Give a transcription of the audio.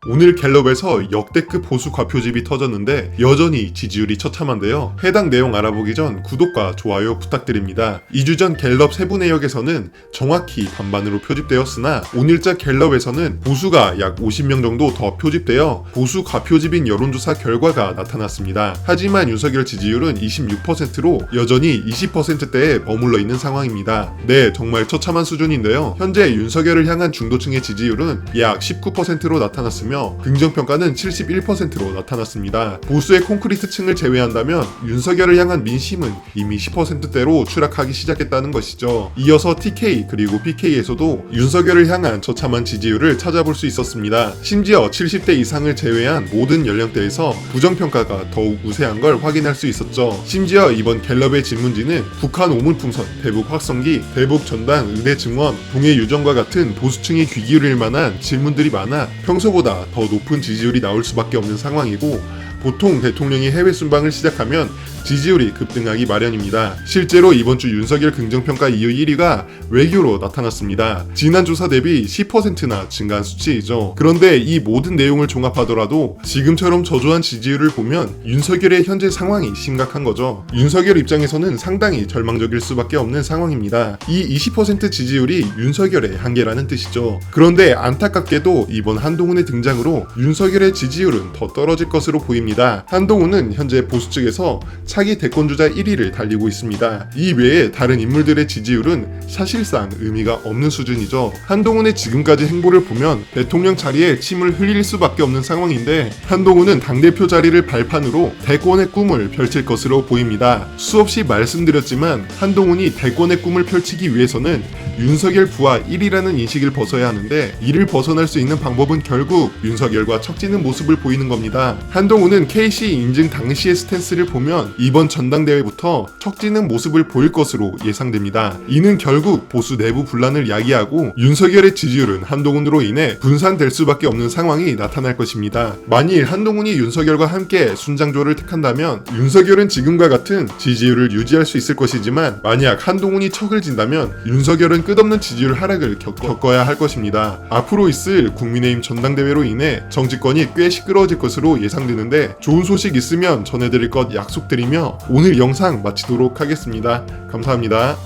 오늘 갤럽에서 역대급 보수 과표집이 터졌는데 여전히 지지율이 처참한데요. 해당 내용 알아보기 전 구독과 좋아요 부탁드립니다. 2주 전 갤럽 세부 내역에서는 정확히 반반으로 표집되었으나 오늘자 갤럽에서는 보수가 약 50명 정도 더 표집되어 보수 과표집인 여론조사 결과가 나타났습니다. 하지만 윤석열 지지율은 26%로 여전히 20%대에 머물러 있는 상황입니다. 네, 정말 처참한 수준인데요. 현재 윤석열을 향한 중도층의 지지율은 약 19%로 나타났으며 긍정평가는 71%로 나타났습니다. 보수의 콘크리트층을 제외한다면 윤석열을 향한 민심은 이미 10%대로 추락하기 시작했다는 것이죠. 이어서 TK 그리고 PK에서도 윤석열을 향한 처참한 지지율을 찾아볼 수 있었습니다. 심지어 70대 이상을 제외한 모든 연령대에서 부정평가가 더욱 우세한 걸 확인할 수 있었죠. 심지어 이번 갤럽의 질문지는 북한 오물풍선, 대북 확성기, 대북 전단, 의대 증원, 동해 유정과 같은 보수층이 귀 기울일 만한 질문들이 많아 평소보다 더 높은 지지율이 나올 수밖에 없는 상황이고, 보통 대통령이 해외 순방을 시작하면 지지율이 급등하기 마련입니다. 실제로 이번 주 윤석열 긍정평가 이후 1위가 외교로 나타났습니다. 지난 조사 대비 10%나 증가한 수치이죠. 그런데 이 모든 내용을 종합하더라도 지금처럼 저조한 지지율을 보면 윤석열의 현재 상황이 심각한 거죠. 윤석열 입장에서는 상당히 절망적일 수밖에 없는 상황입니다. 이 20% 지지율이 윤석열의 한계라는 뜻이죠. 그런데 안타깝게도 이번 한동훈의 등장으로 윤석열의 지지율은 더 떨어질 것으로 보입니다. 한동훈은 현재 보수 측에서 차기 대권주자 1위를 달리고 있습니다. 이 외에 다른 인물들의 지지율은 사실상 의미가 없는 수준이죠. 한동훈의 지금까지 행보를 보면 대통령 자리에 침을 흘릴 수밖에 없는 상황인데, 한동훈은 당대표 자리를 발판으로 대권의 꿈을 펼칠 것으로 보입니다. 수없이 말씀드렸지만 한동훈이 대권의 꿈을 펼치기 위해서는 윤석열 부하 1위라는 인식을 벗어야 하는데, 이를 벗어날 수 있는 방법은 결국 윤석열과 척지는 모습을 보이는 겁니다. 한동훈은 KC 인증 당시의 스탠스를 보면 이번 전당대회부터 척지는 모습을 보일 것으로 예상됩니다. 이는 결국 보수 내부 분란을 야기하고 윤석열의 지지율은 한동훈으로 인해 분산될 수밖에 없는 상황이 나타날 것입니다. 만일 한동훈이 윤석열과 함께 순장조를 택한다면 윤석열은 지금과 같은 지지율을 유지할 수 있을 것이지만, 만약 한동훈이 척을 진다면 윤석열은 끝없는 지지율 하락을 겪어야 할 것입니다. 앞으로 있을 국민의힘 전당대회로 인해 정치권이 꽤 시끄러워질 것으로 예상되는데, 좋은 소식 있으면 전해드릴 것 약속드리며 오늘 영상 마치도록 하겠습니다. 감사합니다.